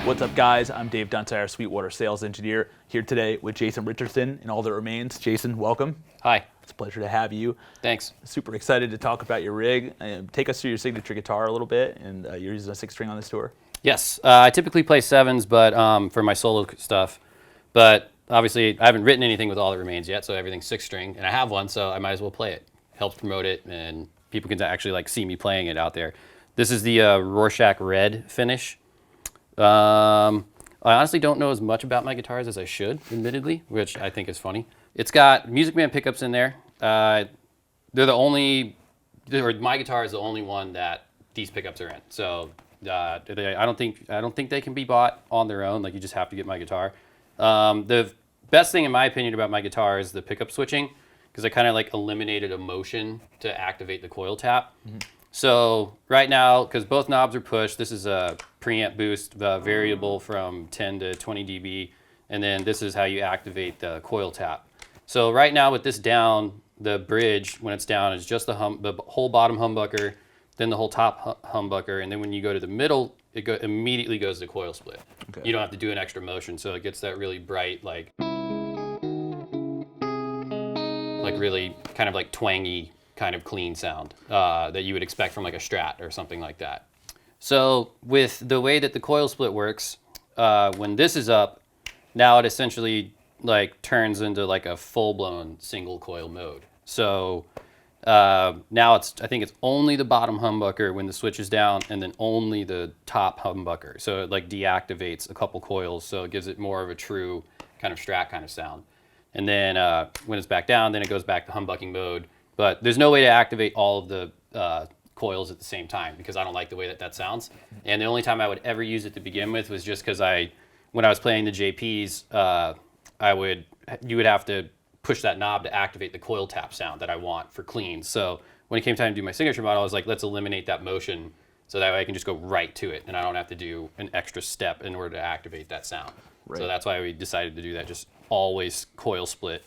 What's up, guys? I'm Dave Dunsire, Sweetwater Sales Engineer, here today with Jason Richardson and All That Remains. Jason, welcome. Hi. It's a pleasure to have you. Thanks. Super excited to talk about your rig. Take us through your signature guitar a little bit, and you're using a 6-string on this tour. Yes, I typically play 7s, but for my solo stuff. But obviously, I haven't written anything with All That Remains yet, so everything's 6-string, and I have one, so I might as well play it. Helps promote it, and people can actually see me playing it out there. This is the Rorschach Red finish. I honestly don't know as much about my guitars as I should, admittedly, which I think is funny. It's got Music Man pickups in there. They're the only, or my guitar is the only one that these pickups are in. So I don't think they can be bought on their own. Like, you just have to get my guitar. The best thing in my opinion about my guitar is the pickup switching, because I kind of like eliminated a motion to activate the coil tap. Mm-hmm. So right now, because both knobs are pushed, this is a preamp boost variable from 10 to 20 dB, and then this is how you activate the coil tap. So right now with this down, the bridge, when it's down, is just the whole bottom humbucker, then the whole top humbucker, and then when you go to the middle, it immediately goes to coil split. Okay. You don't have to do an extra motion, so it gets that really bright, like really kind of like twangy, kind of clean sound that you would expect from like a Strat or something like that. So with the way that the coil split works, when this is up, now it essentially like turns into like a full-blown single coil mode. So now I think it's only the bottom humbucker when the switch is down, and then only the top humbucker. So it like deactivates a couple coils, so it gives it more of a true kind of Strat kind of sound. And then when it's back down, then it goes back to humbucking mode. But there's no way to activate all of the coils at the same time, because I don't like the way that sounds. And the only time I would ever use it to begin with was just because when I was playing the JPs, you would have to push that knob to activate the coil tap sound that I want for clean. So when it came time to do my signature model, I was like, let's eliminate that motion so that way I can just go right to it and I don't have to do an extra step in order to activate that sound. Right. So that's why we decided to do that, just always coil split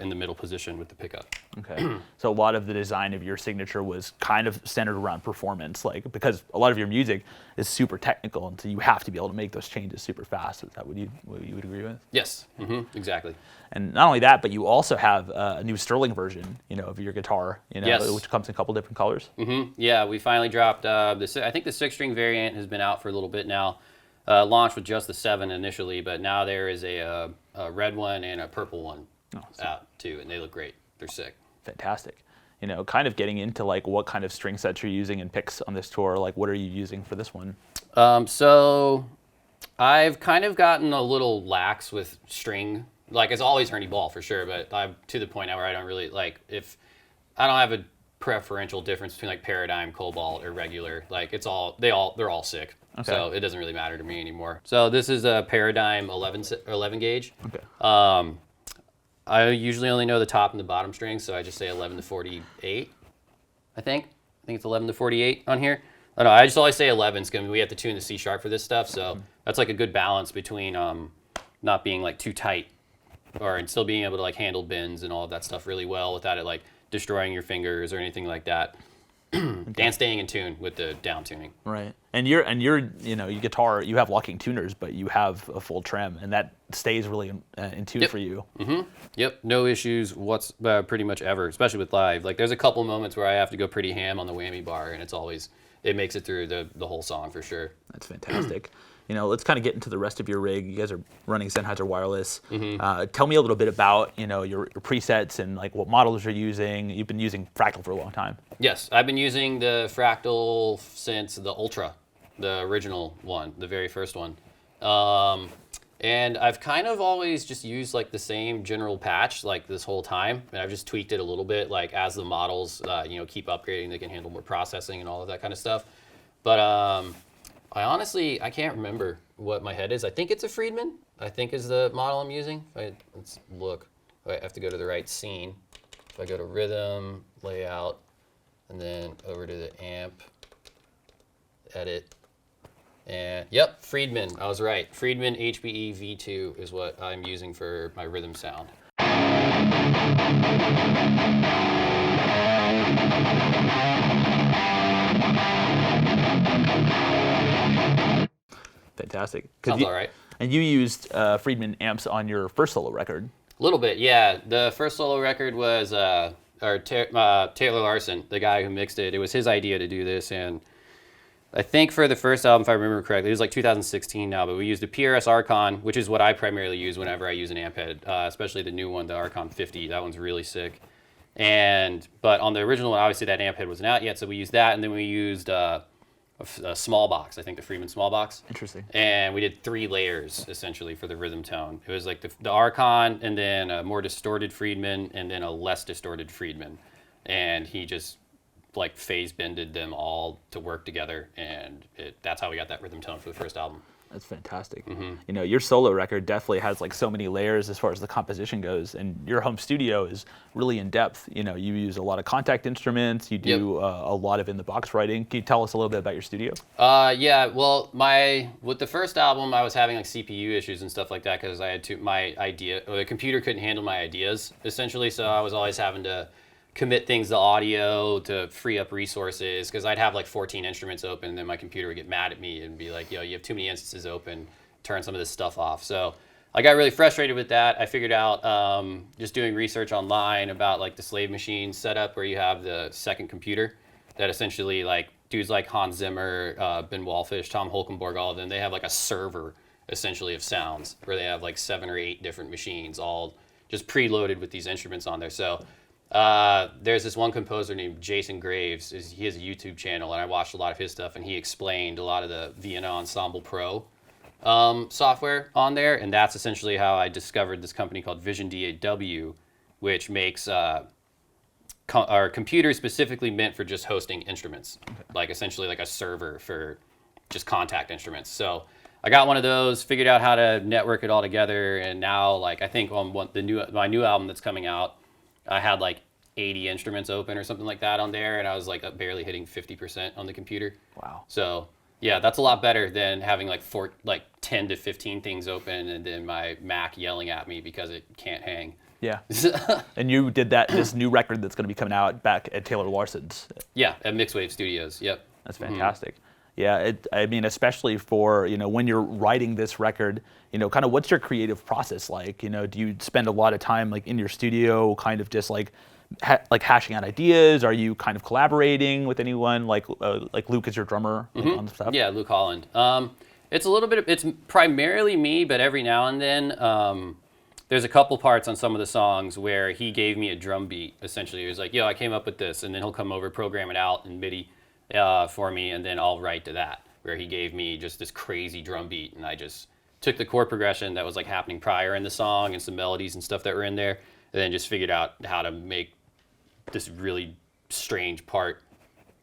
in the middle position with the pickup. Okay. So a lot of the design of your signature was kind of centered around performance, like, because a lot of your music is super technical, and so you have to be able to make those changes super fast. Is that what you would agree with? Yes. Mm-hmm. Exactly. And not only that, but you also have a new Sterling version, of your guitar, yes, which comes in a couple different colors. Mm-hmm. Yeah, we finally dropped I think the 6-string variant has been out for a little bit now. Launched with just the 7 initially, but now there is a red one and a purple one out too, and they look great. They're sick. Fantastic. Kind of getting into like what kind of string sets you're using and picks on this tour. Like, what are you using for this one? So I've kind of gotten a little lax with string. Like, it's always Ernie ball for sure, but I'm to the point now where I don't really like, if I don't have a preferential difference between like Paradigm, Cobalt, or regular. Like, they're all sick. Okay. So it doesn't really matter to me anymore. So this is a Paradigm 11 gauge. Okay. I usually only know the top and the bottom strings, so I just say 11 to 48. I think it's 11 to 48 on here. I don't know, I just always say 11s because we have to tune the C sharp for this stuff, so that's like a good balance between not being like too tight, and still being able to like handle bends and all of that stuff really well without it like destroying your fingers or anything like that. And staying in tune with the down tuning. Right. And your guitar, you have locking tuners, but you have a full trim, and that stays really in tune for you. Mm-hmm. Yep. No issues pretty much ever, especially with live. Like, there's a couple moments where I have to go pretty ham on the whammy bar, and it makes it through the whole song for sure. That's fantastic. Let's kind of get into the rest of your rig. You guys are running Sennheiser wireless. Mm-hmm. Tell me a little bit about your presets and like what models you're using. You've been using Fractal for a long time. Yes, I've been using the Fractal since the Ultra, the original one, the very first one. And I've kind of always just used like the same general patch like this whole time, and I've just tweaked it a little bit like as the models keep upgrading, they can handle more processing and all of that kind of stuff. But I honestly, I can't remember what my head is. I think it's a Friedman. I think is the model I'm using. Let's look. I have to go to the right scene. If I go to rhythm, layout, and then over to the amp, edit, and yep, Friedman. I was right. Friedman HBE V2 is what I'm using for my rhythm sound. Fantastic. Sounds all right. And you used Friedman amps on your first solo record. A little bit, yeah. The first solo record was Taylor Larson, the guy who mixed it. It was his idea to do this, and I think for the first album, if I remember correctly, it was like 2016 now, but we used a PRS Archon, which is what I primarily use whenever I use an amp head, especially the new one, the Archon 50. That one's really sick. But on the original one, obviously that amp head wasn't out yet, so we used that, and then we used a small box, I think the Friedman small box. Interesting. And we did 3 layers, essentially, for the rhythm tone. It was like the Archon, and then a more distorted Friedman, and then a less distorted Friedman. And he just like phase bended them all to work together, and that's how we got that rhythm tone for the first album. That's fantastic. You know, your solo record definitely has like so many layers as far as the composition goes, and your home studio is really in depth. You know, you use a lot of contact instruments, you do a lot of in the box writing. Can you tell us a little bit about your studio? Yeah, well, with the first album, I was having like CPU issues and stuff like that because I had the computer couldn't handle my ideas essentially, so I was always having to commit things to audio to free up resources, because I'd have like 14 instruments open, and then my computer would get mad at me and be like, yo, you have too many instances open, turn some of this stuff off. So I got really frustrated with that. I figured out just doing research online about like the slave machine setup, where you have the second computer that essentially like dudes like Hans Zimmer, Ben Wallfish, Tom Holkenborg, all of them, they have like a server essentially of sounds where they have like 7 or 8 different machines all just preloaded with these instruments on there. So there's this one composer named Jason Graves. He has a YouTube channel, and I watched a lot of his stuff, and he explained a lot of the Vienna Ensemble Pro software on there, and that's essentially how I discovered this company called Vision DAW, which makes our computers specifically meant for just hosting instruments, like essentially like a server for just contact instruments. So I got one of those, figured out how to network it all together, and now like I think on my new album that's coming out, I had like 80 instruments open or something like that on there, and I was like barely hitting 50% on the computer. Wow. So yeah, that's a lot better than having like 10 to 15 things open and then my Mac yelling at me because it can't hang. Yeah. And you did this new record that's going to be coming out back at Taylor Larson's. Yeah, at Mixwave Studios. Yep. That's fantastic. Yeah, I mean, especially for, you know, when you're writing this record, you know, kind of what's your creative process like? You know, do you spend a lot of time like in your studio kind of just like hashing out ideas? Are you kind of collaborating with anyone like Luke is your drummer on the stuff? Yeah, Luke Holland. It's a little bit it's primarily me, but every now and then there's a couple parts on some of the songs where he gave me a drum beat. Essentially, he was like, yo, I came up with this, and then he'll come over, program it out in MIDI for me, and then I'll write to that, where he gave me just this crazy drum beat, and I just took the chord progression that was like happening prior in the song and some melodies and stuff that were in there, and then just figured out how to make this really strange part.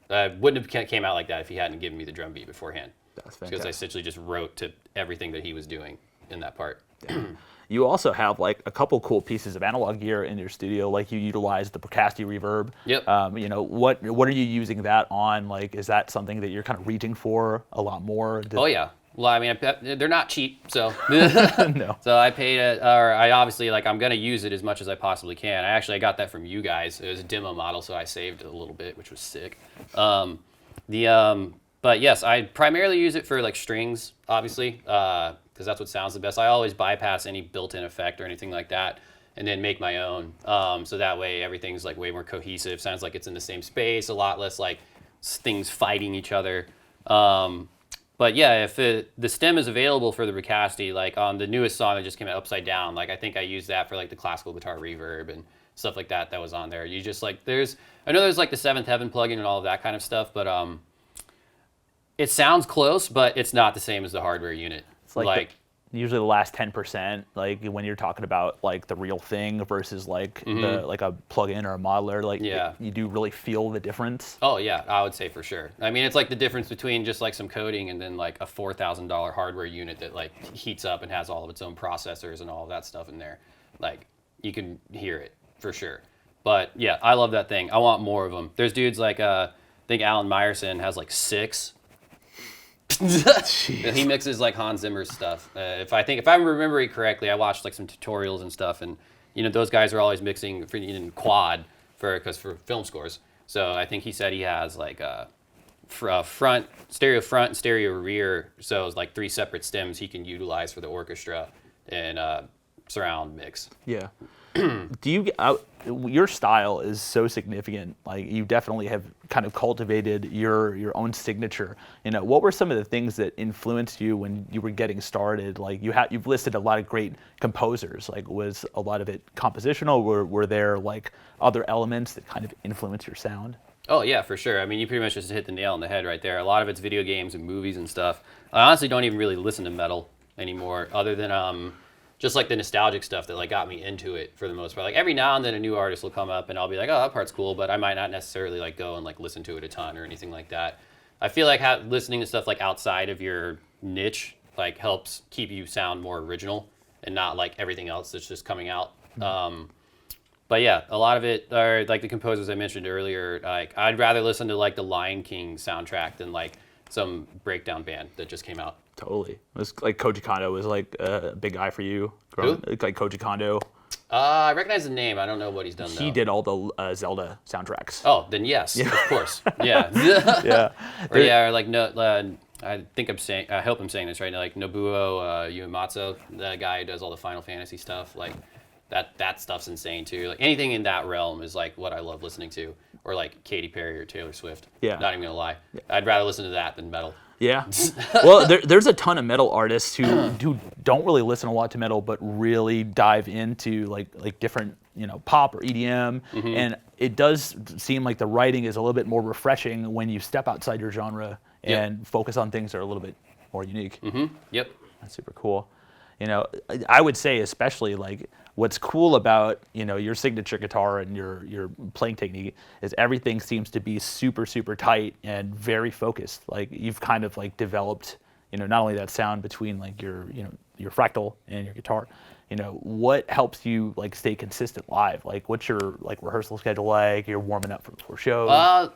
Wouldn't have came out like that if he hadn't given me the drum beat beforehand. That's fantastic. Because I essentially just wrote to everything that he was doing in that part. Yeah. You also have like a couple cool pieces of analog gear in your studio, like you utilize the Procasti reverb. Yep. You know, what are you using that on? Like, is that something that you're kind of reaching for a lot more? Oh yeah. Well, I mean, they're not cheap, so No. So I paid it, or I obviously I'm gonna use it as much as I possibly can. I got that from you guys. It was a demo model, so I saved it a little bit, which was sick. But yes, I primarily use it for like strings, obviously, because that's what sounds the best. I always bypass any built-in effect or anything like that, and then make my own. So that way everything's like way more cohesive. Sounds like it's in the same space, a lot less like things fighting each other. But yeah, if the stem is available for the Procasti, like on the newest song that just came out, Upside Down, like I think I used that for like the classical guitar reverb and stuff like that was on there. You just like I know there's like the Seventh Heaven plugin and all of that kind of stuff, but it sounds close, but it's not the same as the hardware unit. It's like usually the last 10%, like when you're talking about like the real thing versus like like a plugin or a modeler, like you do really feel the difference. Oh yeah, I would say for sure. I mean, it's like the difference between just like some coding and then like a $4,000 hardware unit that like heats up and has all of its own processors and all of that stuff in there. Like you can hear it for sure. But yeah, I love that thing. I want more of them. There's dudes like I think Alan Meyerson has like 6. He mixes like Hans Zimmer's stuff. If I'm remembering correctly, I watched like some tutorials and stuff, and you know those guys are always mixing in quad for film scores. So I think he said he has like a front and stereo rear, so it's like 3 separate stems he can utilize for the orchestra and surround mix. Yeah. Do you your style is so significant, like you definitely have kind of cultivated your own signature. You know, what were some of the things that influenced you when you were getting started? Like you've listed a lot of great composers. Like was a lot of it compositional? Were there like other elements that kind of influenced your sound? Oh yeah, for sure. I mean, you pretty much just hit the nail on the head right there. A lot of it's video games and movies and stuff. I honestly don't even really listen to metal anymore, other than just like the nostalgic stuff that like got me into it for the most part. Like every now and then a new artist will come up and I'll be like, oh, that part's cool, but I might not necessarily like go and like listen to it a ton or anything like that. I feel like listening to stuff like outside of your niche like helps keep you sound more original and not like everything else that's just coming out. But yeah, a lot of it are like the composers I mentioned earlier. Like I'd rather listen to like the Lion King soundtrack than like some breakdown band that just came out. Totally. It was like Koji Kondo was like a big guy for you. Like Koji Kondo. I recognize the name. I don't know what he's done though. He did all the Zelda soundtracks. Oh, then yes, of course. Yeah. Yeah. Or like I hope I'm saying this right now. Like Nobuo Uematsu, the guy who does all the Final Fantasy stuff. Like that stuff's insane too. Like anything in that realm is like what I love listening to. Or like Katy Perry or Taylor Swift. Yeah. Not even gonna lie. I'd rather listen to that than metal. Yeah. Well, there's a ton of metal artists who don't really listen a lot to metal, but really dive into like different, you know, pop or EDM. And it does seem like the writing is a little bit more refreshing when you step outside your genre and focus on things that are a little bit more unique. Yep. That's super cool. You know, I would say especially like what's cool about, you know, your signature guitar and your playing technique is everything seems to be super, super tight and very focused. Like you've kind of like developed, you know, not only that sound between like your Fractal and your guitar, you know, what helps you like stay consistent live? Like what's your like rehearsal schedule like? You're warming up for shows?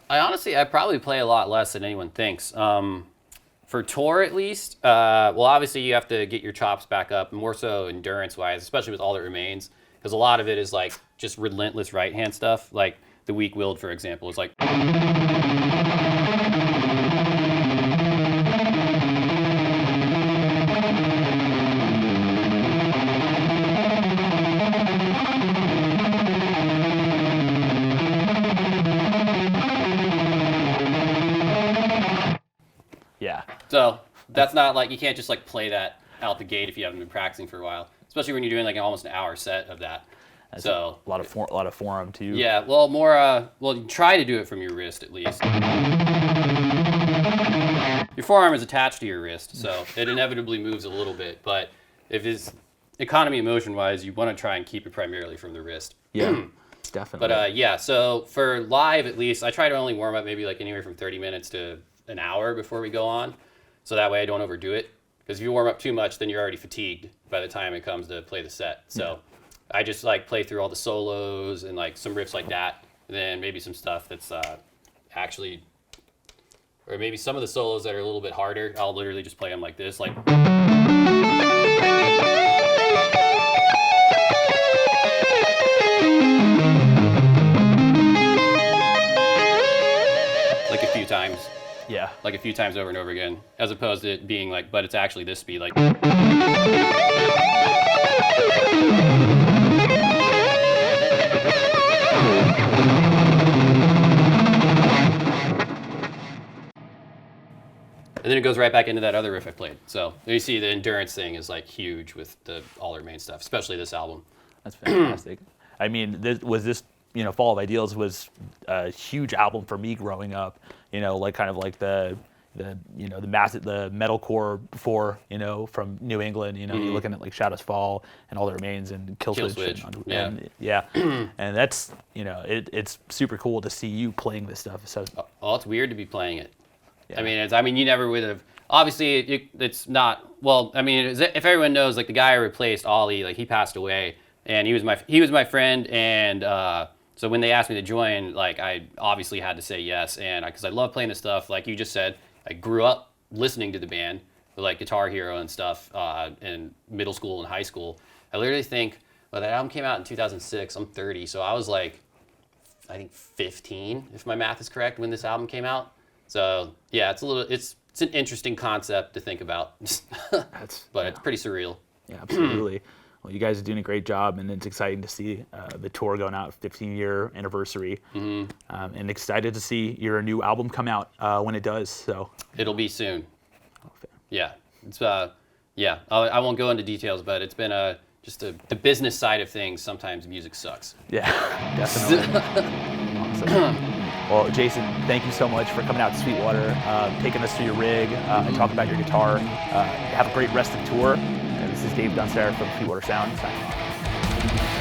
I probably play a lot less than anyone thinks. For tour, at least, well, obviously you have to get your chops back up, more so endurance-wise, especially with All That Remains, because a lot of it is like just relentless right-hand stuff. Like the Weak-Willed, for example, is like. Yeah. So that's not like, you can't just like play that out the gate if you haven't been practicing for a while, especially when you're doing like almost an hour set of that. That's so a lot of form too. Yeah, well, you try to do it from your wrist at least. Your forearm is attached to your wrist, so it inevitably moves a little bit. But if it's economy of motion wise, you want to try and keep it primarily from the wrist. Yeah, definitely. But yeah, so for live at least, I try to only warm up maybe like anywhere from 30 minutes to an hour before we go on, so that way I don't overdo it. Because if you warm up too much, then you're already fatigued by the time it comes to play the set. So I just like play through all the solos and like some riffs like that, and then maybe some stuff that's actually, or maybe some of the solos that are a little bit harder. I'll literally just play them like this, like. Like a few times. Yeah. Like a few times over and over again, as opposed to it being like, but it's actually this speed, like. And then it goes right back into that other riff I played. So you see the endurance thing is like huge with the All That Remains stuff, especially this album. That's fantastic. I mean, this Fall of Ideals was a huge album for me growing up. You know, like kind of like the, the metalcore before, from New England. You're looking at like Shadows Fall and All That Remains and Killswitch. And that's it's super cool to see you playing this stuff. So it's weird to be playing it. Yeah. I mean, you never would have. Obviously, it's not. Well, if everyone knows, like the guy I replaced, Ollie, like he passed away, and he was my friend, and so when they asked me to join, like I obviously had to say yes, and because I love playing this stuff, like you just said, I grew up listening to the band, like Guitar Hero and stuff, in middle school and high school. I literally think, well, that album came out in 2006. I'm 30, so I was like, I think 15, if my math is correct, when this album came out. So yeah, it's an interesting concept to think about, but it's pretty surreal. Yeah, absolutely. Well, you guys are doing a great job, and it's exciting to see the tour going out, 15-year anniversary, and excited to see your new album come out when it does. So it'll be soon. Yeah, it's I won't go into details, but it's been just the business side of things. Sometimes music sucks. Yeah, definitely. Awesome. Well, Jason, thank you so much for coming out to Sweetwater, taking us through your rig, and talking about your guitar. Have a great rest of the tour. This is Dave Dunsire from Sweetwater Sound. Signing off.